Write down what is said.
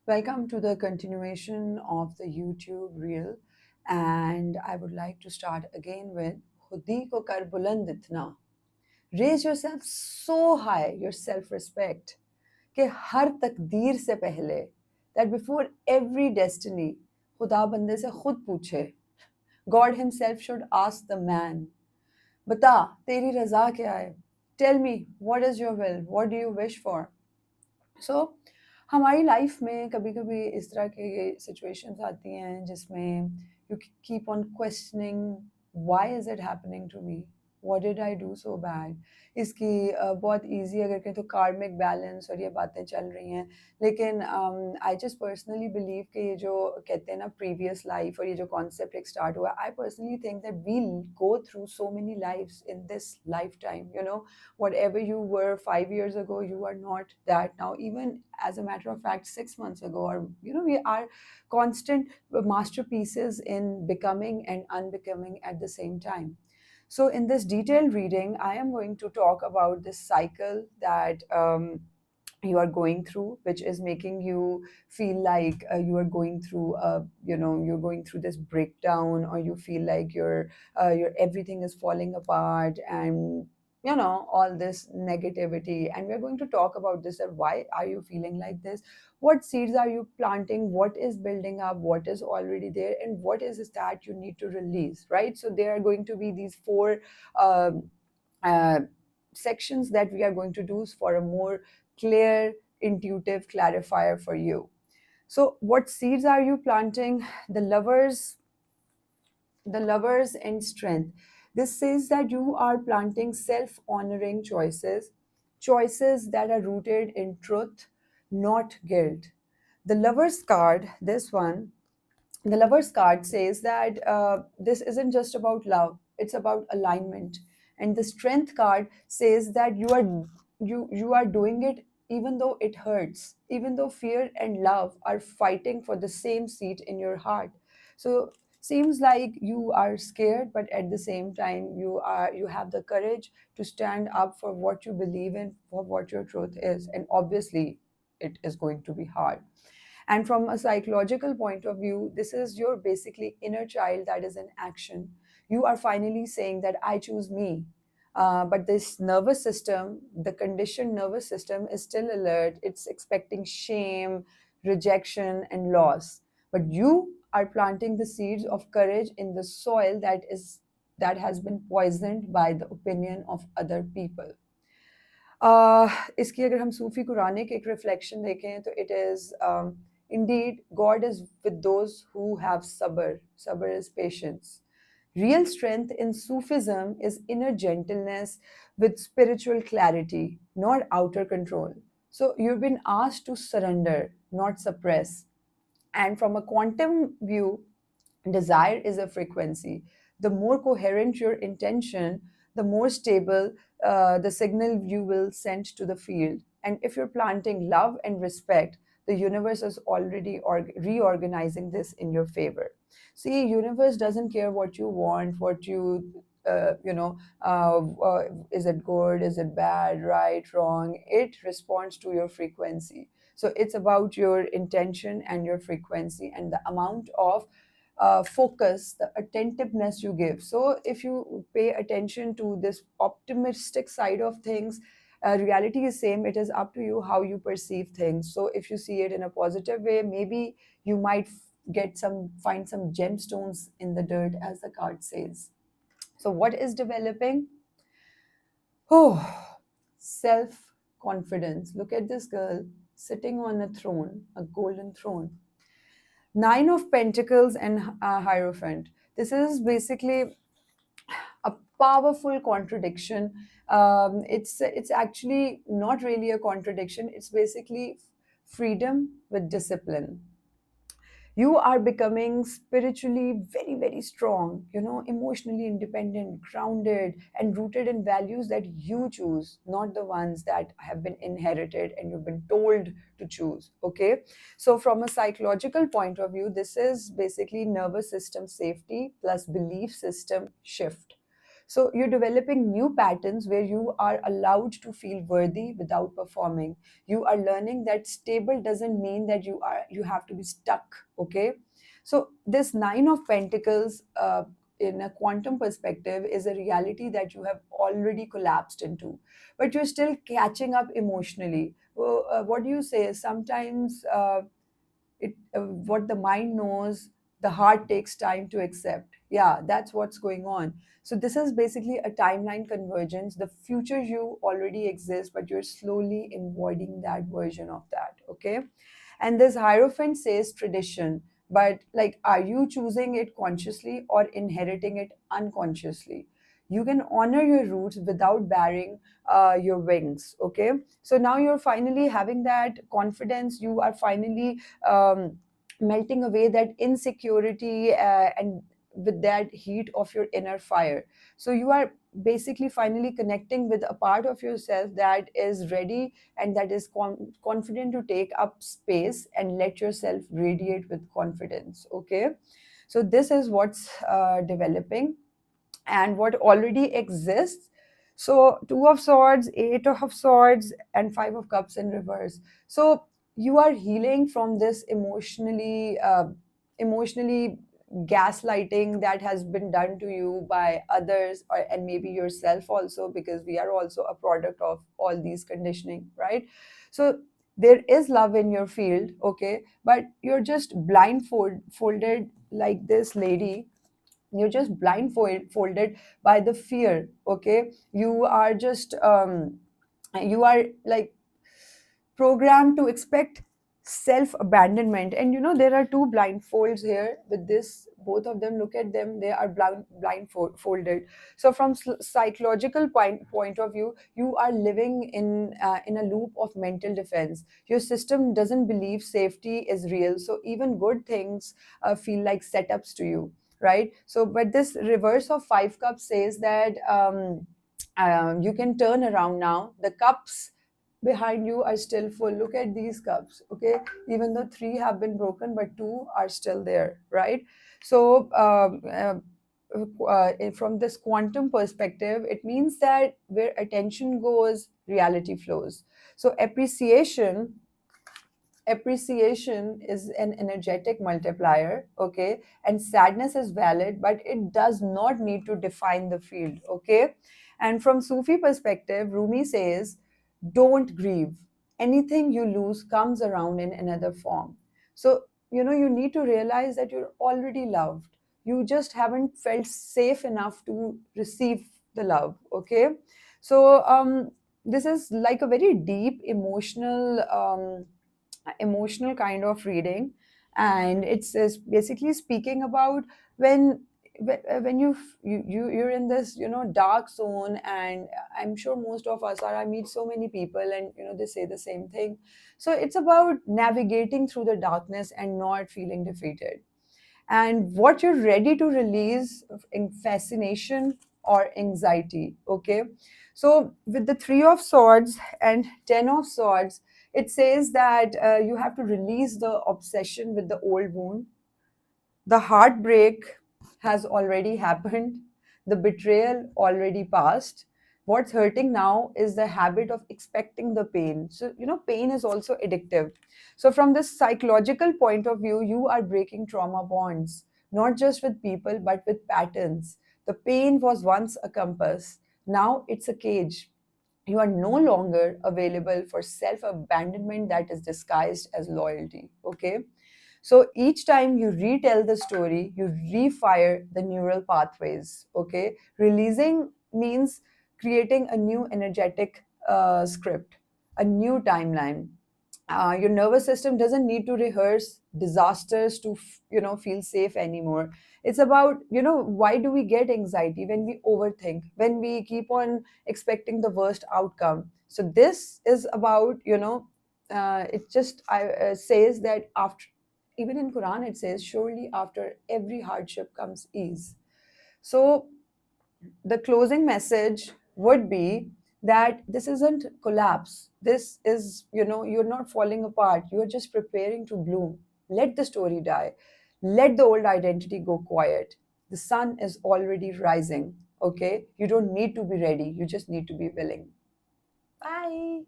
Welcome to the continuation of the YouTube reel, and I would like to start again with "Khudi ko kar buland itna." Raise yourself so high, your self-respect, कि हर तकदीर से पहले, that before every destiny, खुदा बंदे से खुद पूछे. God Himself should ask the man, बता तेरी रजा क्या है? Tell me, what is your will? What do you wish for? सो हमारी लाइफ में कभी-कभी इस तरह के सिचुएशंस आती हैं जिसमें you keep on questioning why is it happening to me? What did I do so bad? इसकी बहुत ईज़ी अगर कहें तो कार्मिक बैलेंस और ये बातें चल रही हैं। लेकिन आई जस्ट पर्सनली बिलीव कि ये जो कहते हैं ना प्रीवियस लाइफ और ये जो कॉन्सेप्ट एक स्टार्ट हुआ, I personally think that we'll go through so many lifes in this lifetime, you know? Whatever you were 5 years ago, you are not that now. Even as a matter of fact, 6 months ago, or we are constant masterpieces in becoming and unbecoming at the same time. So in this detailed reading, I am going to talk about this cycle that you are going through, which is making you feel like you are going through you're going through this breakdown, or you feel like your everything is falling apart, and all this negativity. And we're going to talk about this, that why are you feeling like this, what seeds are you planting, what is building up, what is already there, and what is it that you need to release, right? So there are going to be these four um, uh, sections that we are going to do for a more clear, intuitive clarifier for you. So what seeds are you planting? The lovers and strength. This says that you are planting self honoring choices that are rooted in truth, not guilt. The lover's card, this one, the lover's card says that this isn't just about love, it's about alignment. And the strength card says that you are doing it even though it hurts, even though fear and love are fighting for the same seat in your heart. So seems like you are scared, but at the same time you have the courage to stand up for what you believe in, for what your truth is. And obviously it is going to be hard. And from a psychological point of view, this is your basically inner child that is in action. You are finally saying that I choose me. But this nervous system, the conditioned nervous system, is still alert. It's expecting shame, rejection, and loss. But you are planting the seeds of courage in the soil that has been poisoned by the opinion of other people. इसकी अगर हम सूफी Quranic एक reflection देखें तो it is indeed God is with those who have sabr. Sabr is patience. Real strength in Sufism is inner gentleness with spiritual clarity, not outer control. So you've been asked to surrender, not suppress. And from a quantum view, desire is a frequency. The more coherent your intention, the more stable the signal you will send to the field. And if you're planting love and respect, the universe is already reorganizing this in your favor. See, universe doesn't care what you want, what you is it good, is it bad, right, wrong. It responds to your frequency. So it's about your intention and your frequency and the amount of focus, the attentiveness you give. So if you pay attention to this optimistic side of things, reality is same. It is up to you how you perceive things. So if you see it in a positive way, maybe you might find some gemstones in the dirt, as the card says. So what is developing? Oh, self confidence. Look at this girl sitting on a throne, a golden throne. Nine of Pentacles and Hierophant. This is basically a powerful contradiction. It's actually not really a contradiction. It's basically freedom with discipline. You are becoming spiritually very, very strong, emotionally independent, grounded, and rooted in values that you choose, not the ones that have been inherited and you've been told to choose. Okay. So, from a psychological point of view, this is basically nervous system safety plus belief system shift. So you're developing new patterns where you are allowed to feel worthy without performing. You are learning that stable doesn't mean that you have to be stuck. Okay, so this nine of pentacles, in a quantum perspective, is a reality that you have already collapsed into, but you're still catching up emotionally. Well, what do you say? Sometimes what the mind knows, the heart takes time to accept. Yeah, that's what's going on. So this is basically a timeline convergence. The future you already exists, but you're slowly embodying that version of that. Okay, and this hierophant says tradition, but like, are you choosing it consciously or inheriting it unconsciously? You can honor your roots without bearing your wings. Okay, so now you're finally having that confidence. You are finally melting away that insecurity, and with that heat of your inner fire. So you are basically finally connecting with a part of yourself that is ready and that is confident to take up space and let yourself radiate with confidence. Okay, so this is what's developing and what already exists. So two of swords, eight of swords, and five of cups in reverse. So you are healing from this emotionally gaslighting that has been done to you by others, or and maybe yourself also, because we are also a product of all these conditioning, right? So there is love in your field, okay, but you're just blindfolded like this lady. You're just blindfolded by the fear. Okay, you are just you are like programmed to expect self abandonment. And there are two blindfolds here with this. Both of them, look at them, they are blindfolded. So from psychological point of view, you are living in a loop of mental defense. Your system doesn't believe safety is real, so even good things feel like setups to you, right? So but this reverse of five cups says that you can turn around now. The cups behind you are still full. Look at these cups, okay? Even though three have been broken, but two are still there, right? So from this quantum perspective, it means that where attention goes, reality flows. So appreciation is an energetic multiplier. Okay, and sadness is valid, but it does not need to define the field. Okay, and from Sufi perspective, Rumi says, don't grieve. Anything you lose comes around in another form. So you need to realize that you're already loved. You just haven't felt safe enough to receive the love. Okay, so this is like a very deep emotional kind of reading, and it's basically speaking about when when you're in this dark zone. And I'm sure most of us are. I meet so many people, and they say the same thing. So it's about navigating through the darkness and not feeling defeated, and what you're ready to release in fascination or anxiety. Okay, so with the three of swords and 10 of swords, it says that you have to release the obsession with the old wound. The heartbreak has already happened, the betrayal already passed. What's hurting now is the habit of expecting the pain. So, pain is also addictive. So, from this psychological point of view, you are breaking trauma bonds, not just with people, but with patterns. The pain was once a compass, now it's a cage. You are no longer available for self abandonment that is disguised as loyalty. Okay, so each time you retell the story, you refire the neural pathways. Okay, releasing means creating a new energetic script, a new timeline. Your nervous system doesn't need to rehearse disasters to feel safe anymore. It's about, why do we get anxiety? When we overthink, when we keep on expecting the worst outcome. So this is about, it just says that after, even in Quran it says, surely after every hardship comes ease. So the closing message would be that this isn't collapse. This is, you're not falling apart. You're just preparing to bloom. Let the story die. Let the old identity go quiet. The sun is already rising. Okay, you don't need to be ready, you just need to be willing. Bye.